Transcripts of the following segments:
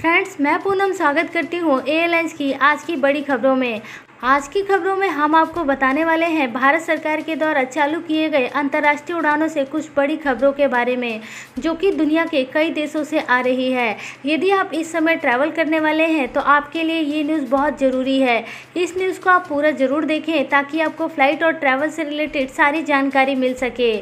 Friends, मैं पूनम स्वागत करती हूँ एयरलाइंस की आज की बड़ी खबरों में। आज की खबरों में हम आपको बताने वाले हैं भारत सरकार के द्वारा चालू किए गए अंतर्राष्ट्रीय उड़ानों से कुछ बड़ी खबरों के बारे में, जो कि दुनिया के कई देशों से आ रही है। यदि आप इस समय ट्रैवल करने वाले हैं तो आपके लिए ये न्यूज़ बहुत ज़रूरी है। इस न्यूज़ को आप पूरा ज़रूर देखें ताकि आपको फ़्लाइट और ट्रैवल से रिलेटेड सारी जानकारी मिल सके।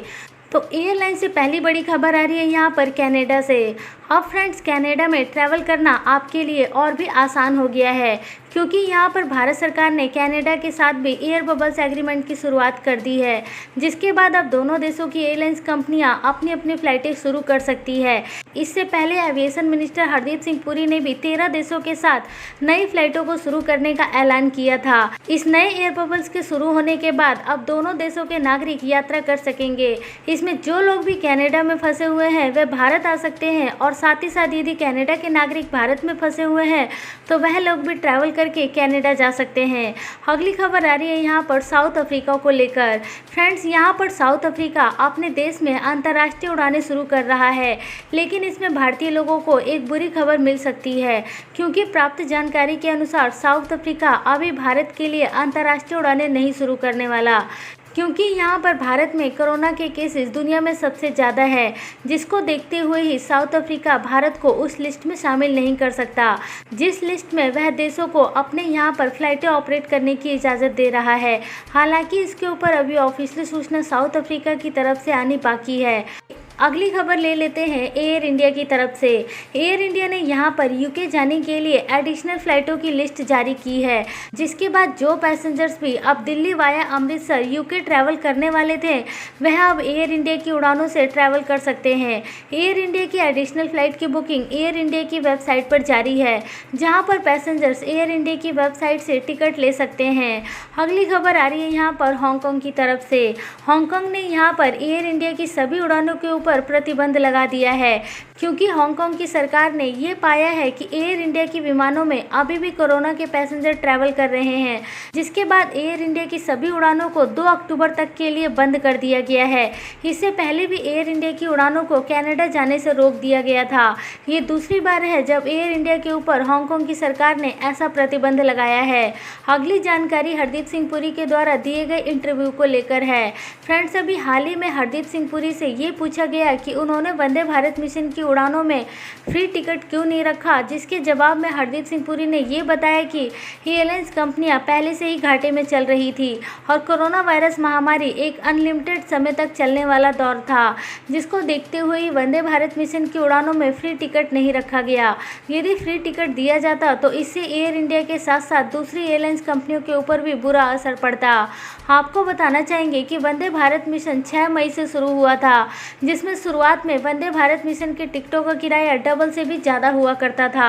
तो एयरलाइन से पहली बड़ी खबर आ रही है यहाँ पर कनाडा से। अब फ्रेंड्स, कनाडा में ट्रैवल करना आपके लिए और भी आसान हो गया है, क्योंकि यहाँ पर भारत सरकार ने कनाडा के साथ भी एयर बबल्स एग्रीमेंट की शुरुआत कर दी है, जिसके बाद अब दोनों देशों की एयरलाइंस कंपनियां अपनी अपनी फ़्लाइटें शुरू कर सकती है। इससे पहले एविएशन मिनिस्टर हरदीप सिंह पुरी ने भी 13 देशों के साथ नई फ़्लाइटों को शुरू करने का ऐलान किया था। इस नए एयर बबल्स के शुरू होने के बाद अब दोनों देशों के नागरिक यात्रा कर सकेंगे। इसमें जो लोग भी कनाडा में फंसे हुए हैं वे भारत आ सकते हैं, और साथ ही साथ यदि कनाडा के नागरिक भारत में फंसे हुए हैं तो वह लोग भी ट्रैवल करके कनाडा जा सकते हैं। अगली खबर आ रही है यहाँ पर साउथ अफ्रीका को लेकर। फ्रेंड्स, यहाँ पर साउथ अफ्रीका अपने देश में अंतर्राष्ट्रीय उड़ानें शुरू कर रहा है, लेकिन इसमें भारतीय लोगों को एक बुरी खबर मिल सकती है, क्योंकि प्राप्त जानकारी के अनुसार साउथ अफ्रीका अभी भारत के लिए अंतर्राष्ट्रीय उड़ानें नहीं शुरू करने वाला, क्योंकि यहाँ पर भारत में कोरोना के केसेस दुनिया में सबसे ज़्यादा है, जिसको देखते हुए ही साउथ अफ्रीका भारत को उस लिस्ट में शामिल नहीं कर सकता, जिस लिस्ट में वह देशों को अपने यहाँ पर फ़्लाइटें ऑपरेट करने की इजाज़त दे रहा है। हालांकि इसके ऊपर अभी ऑफिशियल सूचना साउथ अफ्रीका की तरफ से आनी बाकी है। अगली खबर ले लेते हैं एयर इंडिया की तरफ से। एयर इंडिया ने यहाँ पर यूके जाने के लिए एडिशनल फ़्लाइटों की लिस्ट जारी की है, जिसके बाद जो पैसेंजर्स भी अब Delhi via Amritsar UK travel करने वाले थे वह अब एयर इंडिया की उड़ानों से ट्रैवल कर सकते हैं। एयर इंडिया की एडिशनल फ़्लाइट की बुकिंग एयर इंडिया की वेबसाइट पर जारी है, जहाँ पर पैसेंजर्स एयर इंडिया की वेबसाइट से टिकट ले सकते हैं। अगली खबर आ रही है यहाँ पर हांगकांग की तरफ से। हांगकांग ने यहाँ पर एयर इंडिया की सभी उड़ानों के ऊपर प्रतिबंध लगा दिया है, क्योंकि हांगकांग की सरकार ने ये पाया है कि एयर इंडिया की विमानों में अभी भी कोरोना के पैसेंजर ट्रैवल कर रहे हैं, जिसके बाद एयर इंडिया की सभी उड़ानों को 2 अक्टूबर तक के लिए बंद कर दिया गया है। इससे पहले भी एयर इंडिया की उड़ानों को कनाडा जाने से रोक दिया गया था। ये दूसरी बार है जब एयर इंडिया के ऊपर हांगकांग की सरकार ने ऐसा प्रतिबंध लगाया है। अगली जानकारी हरदीप सिंह पुरी के द्वारा दिए गए इंटरव्यू को लेकर है। फ्रेंड्स, अभी हाल ही में हरदीप सिंह पुरी से ये पूछा गया कि उन्होंने वंदे भारत मिशन की उड़ानों में फ्री टिकट क्यों नहीं रखा, जिसके जवाब में हरदीप सिंह पुरी ने ये बताया कि एयरलाइंस कंपनियां पहले से ही घाटे में चल रही थी और कोरोना वायरस महामारी एक अनलिमिटेड समय तक चलने वाला दौर था, जिसको देखते हुए वंदे भारत मिशन की उड़ानों में फ्री टिकट नहीं रखा गया। यदि फ्री टिकट दिया जाता तो इससे एयर इंडिया के साथ साथ दूसरी एयरलाइंस कंपनियों के ऊपर भी बुरा असर पड़ता। आपको बताना चाहेंगे कि वंदे भारत मिशन 6 मई से शुरू हुआ था, जिसमें शुरुआत में वंदे भारत मिशन के टिकटों का किराया डबल से भी ज़्यादा हुआ करता था।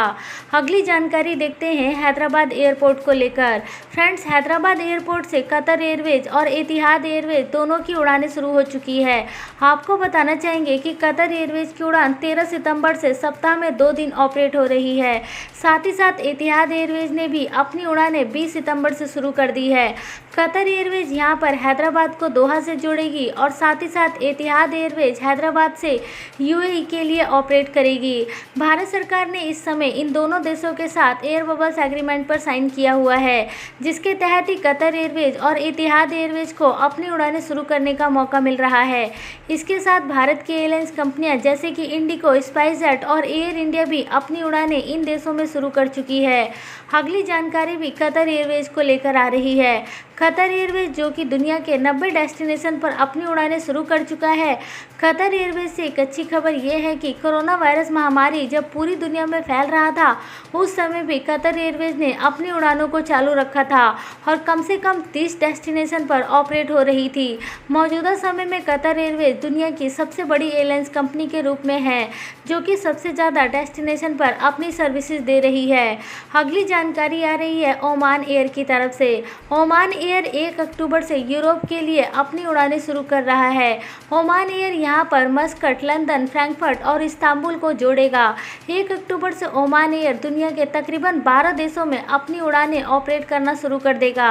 अगली जानकारी देखते हैं हैदराबाद एयरपोर्ट को लेकर। फ्रेंड्स, हैदराबाद एयरपोर्ट से कतर एयरवेज और एतिहाद एयरवेज दोनों की उड़ानें शुरू हो चुकी है। आपको बताना चाहेंगे कि कतर एयरवेज की उड़ान 13 सितंबर से सप्ताह में 2 दिन ऑपरेट हो रही है। साथ ही साथ एतिहाद एयरवेज ने भी अपनी उड़ानें 20 सितंबर से शुरू कर दी है। कतर एयरवेज यहाँ पर हैदराबाद को दोहा से जोड़ेगी, और साथ ही साथ एतिहाद एयरवेज हैदराबाद से यूएई के लिए ऑपरेट करेगी। भारत सरकार ने इस समय इन दोनों देशों के साथ एयर बबल्स एग्रीमेंट पर साइन किया हुआ है, जिसके तहत ही कतर एयरवेज और एतिहाद एयरवेज को अपनी उड़ानें शुरू करने का मौका मिल रहा है। इसके साथ भारत की एयरलाइंस कंपनियां जैसे कि इंडिगो, स्पाइसजेट और एयर इंडिया भी अपनी उड़ानें इन देशों में शुरू कर चुकी है। अगली जानकारी भी कतर एयरवेज को लेकर आ रही है। कतर एयरवेज, जो कि दुनिया के 90 डेस्टिनेशन पर अपनी उड़ानें शुरू कर चुका है। कतर एयरवेज से एक अच्छी खबर यह है कि कोरोना वायरस महामारी जब पूरी दुनिया में फैल रहा था, उस समय भी कतर एयरवेज ने अपनी उड़ानों को चालू रखा था और कम से कम 30 डेस्टिनेशन पर ऑपरेट हो रही थी। मौजूदा समय में कतर एयरवेज दुनिया की सबसे बड़ी एयरलाइंस कंपनी के रूप में है, जो कि सबसे ज़्यादा डेस्टिनेशन पर अपनी सर्विसेज दे रही है। अगली जानकारी आ रही है ओमान एयर की तरफ से। ओमान एयर 1 अक्टूबर से यूरोप के लिए अपनी उड़ानें शुरू कर रहा है। ओमान एयर यहां पर मस्कट, लंदन, फ्रैंकफर्ट और इस्तांबुल को जोड़ेगा। 1 अक्टूबर से ओमान एयर दुनिया के तकरीबन 12 देशों में अपनी उड़ानें ऑपरेट करना शुरू कर देगा।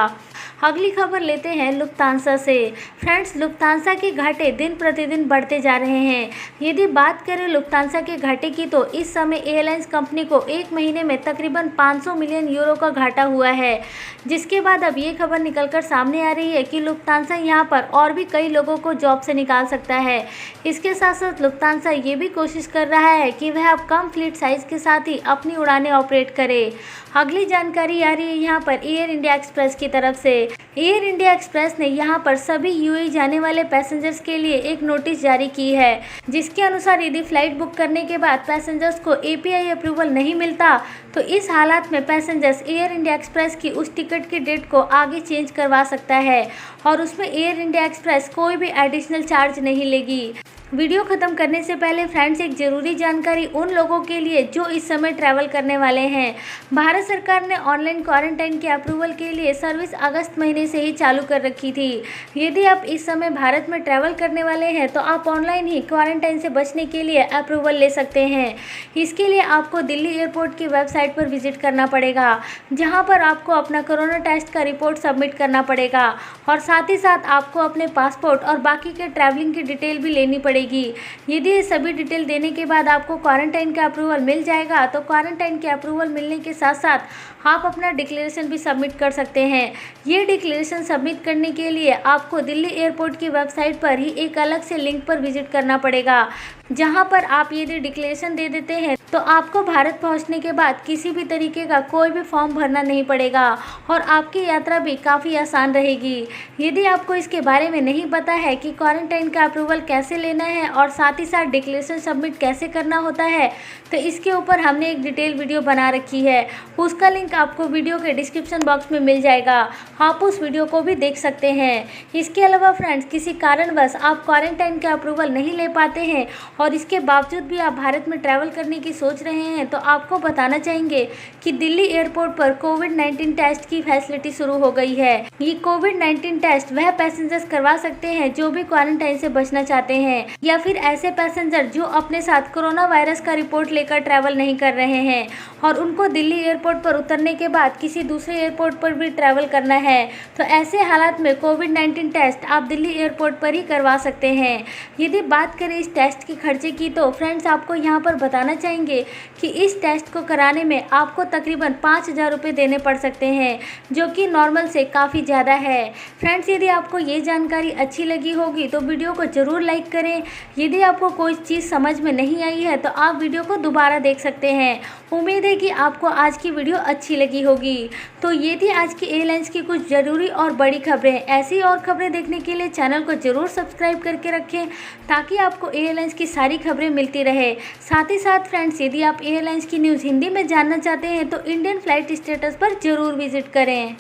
अगली खबर लेते हैं लुफ्तांसा से। फ्रेंड्स, लुफ्तांसा के घाटे दिन प्रतिदिन बढ़ते जा रहे हैं। यदि बात करें लुफ्तांसा के घाटे की तो इस समय एयरलाइंस कंपनी को एक महीने में तकरीबन 500 मिलियन यूरो का घाटा हुआ है, जिसके बाद अब ये खबर निकलकर सामने आ रही है कि लुफ्तांसा यहाँ पर और भी कई लोगों को जॉब से निकाल सकता है। इसके साथ साथ लुफ्तांसा ये भी कोशिश कर रहा है कि वह अब कम फ्लीट साइज के साथ ही अपनी उड़ानें ऑपरेट करे। अगली जानकारी आ रही है यहाँ पर एयर इंडिया एक्सप्रेस की तरफ से। एयर इंडिया एक्सप्रेस ने यहाँ पर सभी यूएई जाने वाले पैसेंजर्स के लिए एक नोटिस जारी की है, जिसके अनुसार यदि फ्लाइट बुक करने के बाद पैसेंजर्स को एपीआई अप्रूवल नहीं मिलता तो इस हालात में पैसेंजर्स एयर इंडिया एक्सप्रेस की उस टिकट की डेट को आगे चेंज करवा सकता है और उसमें एयर इंडिया एक्सप्रेस कोई भी एडिशनल चार्ज नहीं लेगी। वीडियो खत्म करने से पहले फ्रेंड्स, एक जरूरी जानकारी उन लोगों के लिए जो इस समय ट्रैवल करने वाले हैं। भारत सरकार ने ऑनलाइन क्वारंटाइन के अप्रूवल के लिए सर्विस अगस्त महीने से ही चालू कर रखी थी। यदि आप इस समय भारत में ट्रैवल करने वाले हैं तो आप ऑनलाइन ही क्वारंटाइन से बचने के लिए अप्रूवल ले सकते हैं। इसके लिए आपको दिल्ली एयरपोर्ट की वेबसाइट पर विजिट करना पड़ेगा, जहाँ पर आपको अपना कोरोना टेस्ट का रिपोर्ट सबमिट करना पड़ेगा और साथ ही साथ आपको अपने पासपोर्ट और बाकी के ट्रैवलिंग की डिटेल भी लेनी पड़ेगी। यदि ये सभी डिटेल देने के बाद आपको क्वारंटाइन का अप्रूवल मिल जाएगा तो क्वारंटाइन के अप्रूवल मिलने के साथ साथ आप अपना डिक्लेरेशन भी सबमिट कर सकते हैं। ये डिक्लेरेशन सबमिट करने के लिए आपको दिल्ली एयरपोर्ट की वेबसाइट पर ही एक अलग से लिंक पर विजिट करना पड़ेगा, जहां पर आप यदि डिक्लेरेशन दे देते हैं तो आपको भारत पहुंचने के बाद किसी भी तरीके का कोई भी फॉर्म भरना नहीं पड़ेगा और आपकी यात्रा भी काफ़ी आसान रहेगी। यदि आपको इसके बारे में नहीं पता है कि क्वारंटाइन का अप्रूवल कैसे लेना है और साथ ही साथ डिक्लेरेशन सबमिट कैसे करना होता है, तो इसके ऊपर हमने एक डिटेल वीडियो बना रखी है। उसका लिंक आपको वीडियो के डिस्क्रिप्शन बॉक्स में मिल जाएगा, आप उस वीडियो को भी देख सकते हैं। इसके अलावा फ्रेंड्स, किसी कारणवश आप क्वारंटाइन का अप्रूवल नहीं ले पाते हैं और इसके बावजूद भी आप भारत में ट्रैवल करने की सोच रहे हैं तो आपको बताना चाहेंगे कि दिल्ली एयरपोर्ट पर कोविड-19 टेस्ट की फैसिलिटी शुरू हो गई है। ये कोविड-19 टेस्ट वह पैसेंजर्स करवा सकते हैं जो भी क्वारंटाइन से बचना चाहते हैं या फिर ऐसे पैसेंजर जो अपने साथ कोरोना वायरस का रिपोर्ट लेकर ट्रैवल नहीं कर रहे हैं और उनको दिल्ली एयरपोर्ट पर उतरने के बाद किसी दूसरे एयरपोर्ट पर भी ट्रैवल करना है। तो ऐसे हालात में कोविड-19 टेस्ट आप दिल्ली एयरपोर्ट पर ही करवा सकते हैं। यदि बात करें इस टेस्ट के खर्चे की तो फ्रेंड्स, आपको यहाँ पर बताना चाहेंगे कि इस टेस्ट को कराने में आपको तकरीबन 5,000 रुपये देने पड़ सकते हैं, जो कि नॉर्मल से काफ़ी ज़्यादा है। फ्रेंड्स, यदि आपको ये जानकारी अच्छी लगी होगी तो वीडियो को ज़रूर लाइक करें। यदि आपको कोई चीज़ समझ में नहीं आई है तो आप वीडियो को दोबारा देख सकते हैं। उम्मीद है कि आपको आज की वीडियो अच्छी लगी होगी। तो ये थी आज की एयरलाइंस की कुछ ज़रूरी और बड़ी खबरें। ऐसी और खबरें देखने के लिए चैनल को ज़रूर सब्सक्राइब करके रखें ताकि आपको एयरलाइंस की सारी खबरें मिलती रहे। साथ ही साथ फ्रेंड्स, यदि आप एयरलाइंस की न्यूज़ हिंदी में जानना चाहते हैं तो इंडियन फ्लाइट स्टेटस पर ज़रूर विजिट करें।